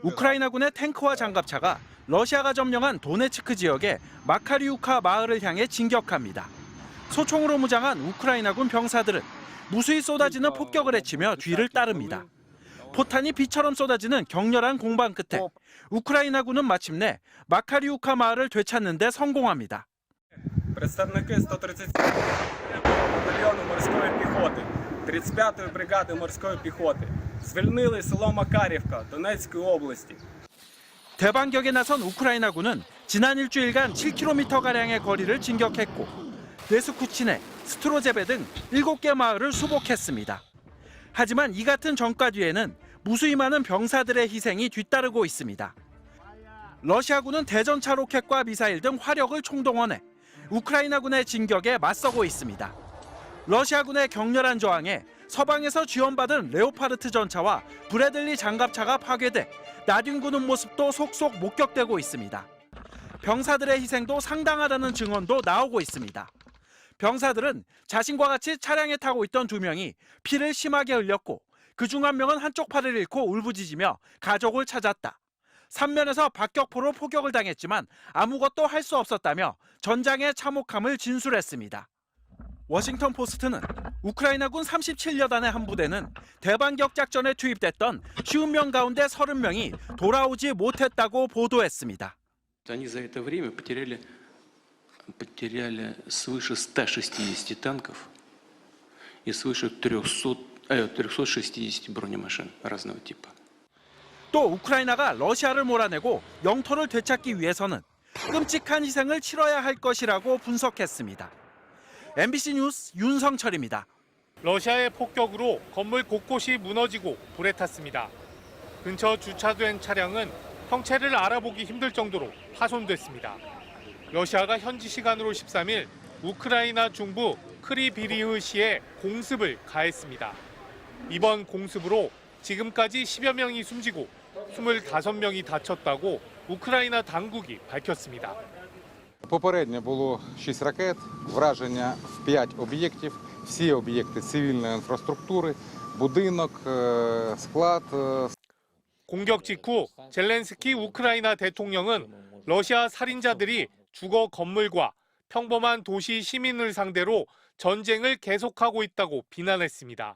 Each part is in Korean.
우크라이나군의 탱크와 장갑차가 러시아가 점령한 도네츠크 지역의 마카리우카 마을을 향해 진격합니다. 소총으로 무장한 우크라이나군 병사들은 무수히 쏟아지는 폭격을 해치며 뒤를 따릅니다. 포탄이 비처럼 쏟아지는 격렬한 공방 끝에 우크라이나군은 마침내 마카리우카 마을을 되찾는 데 성공합니다. Представники 137-го батальйону морської піхоти, 35-ї бригади морської піхоти звільнили село Макарівка Донецької області. 대반격에 나선 우크라이나군은 지난 일주일간 7km가량의 거리를 진격했고 네스쿠치네, 스트로제베 등 7개 마을을 수복했습니다. 하지만 이 같은 전과 뒤에는 무수히 많은 병사들의 희생이 뒤따르고 있습니다. 러시아군은 대전차 로켓과 미사일 등 화력을 총동원해 우크라이나군의 진격에 맞서고 있습니다. 러시아군의 격렬한 저항에 서방에서 지원받은 레오파르트 전차와 브래들리 장갑차가 파괴돼 나뒹구는 모습도 속속 목격되고 있습니다. 병사들의 희생도 상당하다는 증언도 나오고 있습니다. 병사들은 자신과 같이 차량에 타고 있던 2명이 피를 심하게 흘렸고 그중 1명은 한쪽 팔을 잃고 울부짖으며 가족을 찾았다. 3면에서 박격포로 포격을 당했지만 아무것도 할 수 없었다며 전장의 참혹함을 진술했습니다. 워싱턴 포스트는 우크라이나군 37여단의 한 부대는 대반격 작전에 투입됐던 50명 가운데 30명이 돌아오지 못했다고 보도했습니다. Они за это время потеряли свыше 160 танков и свыше 360 бронемашин разного типа. 또 우크라이나가 러시아를 몰아내고 영토를 되찾기 위해서는 끔찍한 희생을 치러야 할 것이라고 분석했습니다. MBC 뉴스 윤성철입니다. 러시아의 폭격으로 건물 곳곳이 무너지고 불에 탔습니다. 근처 주차된 차량은 형체를 알아보기 힘들 정도로 파손됐습니다. 러시아가 현지 시간으로 13일 우크라이나 중부 크리비리흐시에 공습을 가했습니다. 이번 공습으로 지금까지 10여 명이 숨지고 25명이 다쳤다고 우크라이나 당국이 밝혔습니다. Попередньо було 6 ракет, враження в 5 об'єктів, всі об'єкти цивільної інфраструктури, будинок, склад. 공격 직후 젤렌스키 우크라이나 대통령은 러시아 살인자들이 주거 건물과 평범한 도시 시민을 상대로 전쟁을 계속하고 있다고 비난했습니다.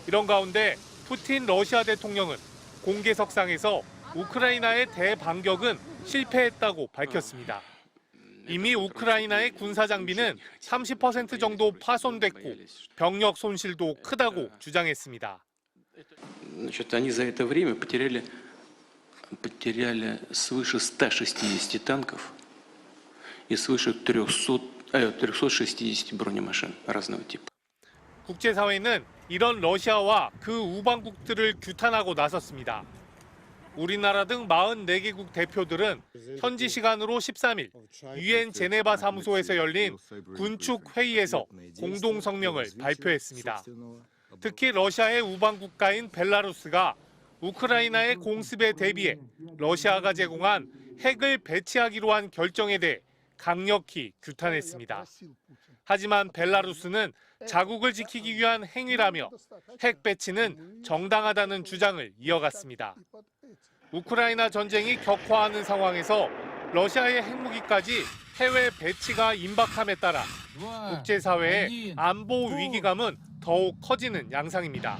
이런 가운데 푸틴 러시아 대통령은 공개석상에서 우크라이나의 대반격은 실패했다고 밝혔습니다. 이미 우크라이나의 군사 장비는 30% 정도 파손됐고 병력 손실도 크다고 주장했습니다. Значит, они за это время потеряли свыше 160 танков и свыше 360 бронемашин разного типа. 국제사회는 이런 러시아와 그 우방국들을 규탄하고 나섰습니다. 우리나라 등 44개국 대표들은 현지 시간으로 13일 유엔 제네바 사무소에서 열린 군축 회의에서 공동 성명을 발표했습니다. 특히 러시아의 우방 국가인 벨라루스가 우크라이나의 공습에 대비해 러시아가 제공한 핵을 배치하기로 한 결정에 대해 강력히 규탄했습니다. 하지만 벨라루스는 자국을 지키기 위한 행위라며 핵 배치는 정당하다는 주장을 이어갔습니다. 우크라이나 전쟁이 격화하는 상황에서 러시아의 핵무기까지 해외 배치가 임박함에 따라 국제사회의 안보 위기감은 더욱 커지는 양상입니다.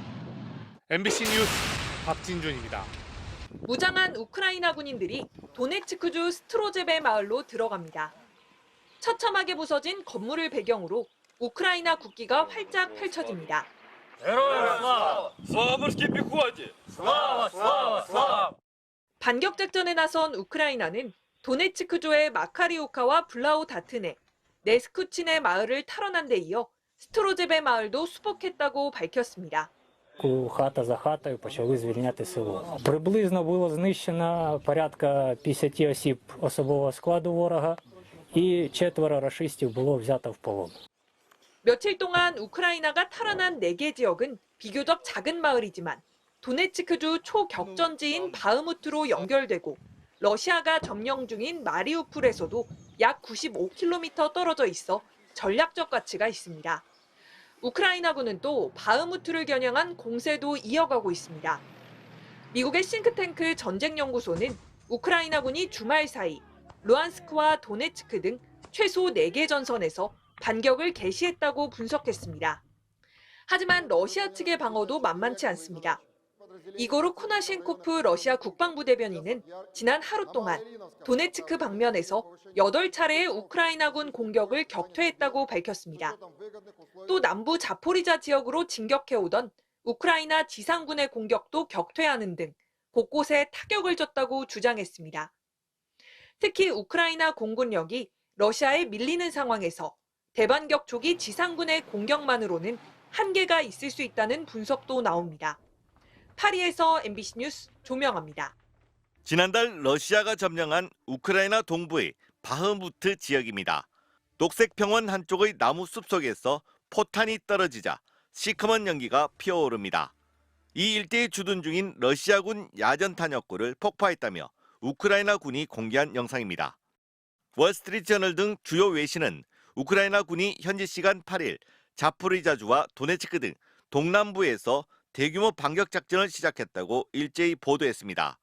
MBC 뉴스 박진준입니다. 무장한 우크라이나 군인들이 도네츠크주 스트로제베 마을로 들어갑니다. 처참하게 부서진 건물을 배경으로 우크라이나 국기가 활짝 펼쳐집니다. 반격 작전에 나선 우크라이나는 도네츠크주의 마카리우카와 블라우다트네, 네스쿠치네 마을을 탈환한 데 이어 스트로제베 마을도 수복했다고 밝혔습니다. Хата за хатою почали звільняти село. Приблизно було знищено порядка 50 осіб особового складу ворога і 4 рашистів було взято в полон. 며칠 동안 우크라이나가 탈환한 4개 지역은 비교적 작은 마을이지만 도네츠크주 초격전지인 바흐무트로 연결되고 러시아가 점령 중인 마리우폴에서도 약 95km 떨어져 있어 전략적 가치가 있습니다. 우크라이나군은 또 바흐무트를 겨냥한 공세도 이어가고 있습니다. 미국의 싱크탱크 전쟁연구소는 우크라이나군이 주말 사이 루안스크와 도네츠크 등 최소 4개 전선에서 반격을 개시했다고 분석했습니다. 하지만 러시아 측의 방어도 만만치 않습니다. 이고르 코나셴코프 러시아 국방부 대변인은 지난 하루 동안 도네츠크 방면에서 8차례의 우크라이나군 공격을 격퇴했다고 밝혔습니다. 또 남부 자포리자 지역으로 진격해오던 우크라이나 지상군의 공격도 격퇴하는 등 곳곳에 타격을 줬다고 주장했습니다. 특히 우크라이나 공군력이 러시아에 밀리는 상황에서 대반격 초기 지상군의 공격만으로는 한계가 있을 수 있다는 분석도 나옵니다. 파리에서 MBC 뉴스 조명아입니다. 지난달 러시아가 점령한 우크라이나 동부의 바흐무트 지역입니다. 녹색 평원 한쪽의 나무 숲속에서 포탄이 떨어지자 시커먼 연기가 피어오릅니다. 이 일대에 주둔 중인 러시아군 야전 탄약고를 폭파했다며 우크라이나 군이 공개한 영상입니다. 월스트리트저널 등 주요 외신은 우크라이나 군이 현지 시간 8일 자포리자주와 도네츠크 등 동남부에서 대규모 반격 작전을 시작했다고 일제히 보도했습니다.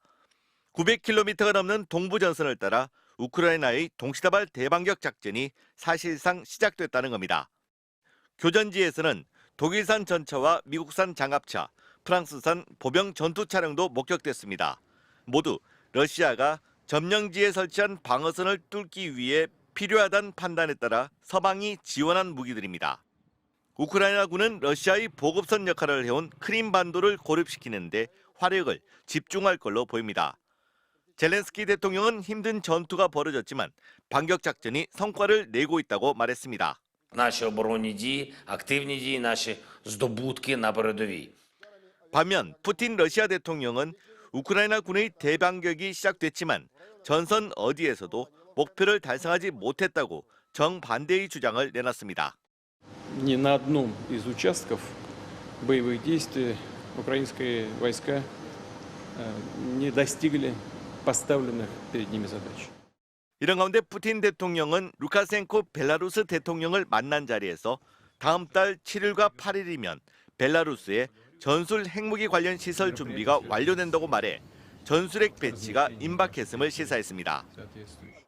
900km가 넘는 동부 전선을 따라 우크라이나의 동시다발 대반격 작전이 사실상 시작됐다는 겁니다. 교전지에서는 독일산 전차와 미국산 장갑차, 프랑스산 보병 전투 차량도 목격됐습니다. 모두 러시아가 점령지에 설치한 방어선을 뚫기 위해 필요하다는 판단에 따라 서방이 지원한 무기들입니다. 우크라이나군은 러시아의 보급선 역할을 해온 크림반도를 고립시키는데 화력을 집중할 걸로 보입니다. 젤렌스키 대통령은 힘든 전투가 벌어졌지만 반격 작전이 성과를 내고 있다고 말했습니다. Наші оборонні дії, активні дії, наші здобутки на передовій. 반면 푸틴 러시아 대통령은 우크라이나 군의 대반격이 시작됐지만 전선 어디에서도 목표를 달성하지 못했다고 정반대의 주장을 내놨습니다. Ни на одном из участков боевых действий украинские войска не достигли поставленных перед ними задач. 이런 가운데 푸틴 대통령은 루카셴코 벨라루스 대통령을 만난 자리에서 다음 달 7일과 8일이면 벨라루스에 전술 핵무기 관련 시설 준비가 완료된다고 말해 전술핵 배치가 임박했음을 시사했습니다.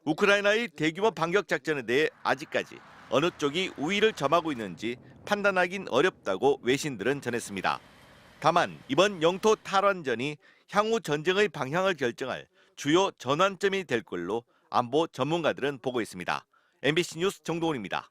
우크라이나의 대규모 반격 작전에 대해 아직까지 어느 쪽이 우위를 점하고 있는지 판단하긴 어렵다고 외신들은 전했습니다. 다만 이번 영토 탈환전이 향후 전쟁의 방향을 결정할 주요 전환점이 될 걸로 안보 전문가들은 보고 있습니다. MBC 뉴스 정동훈입니다.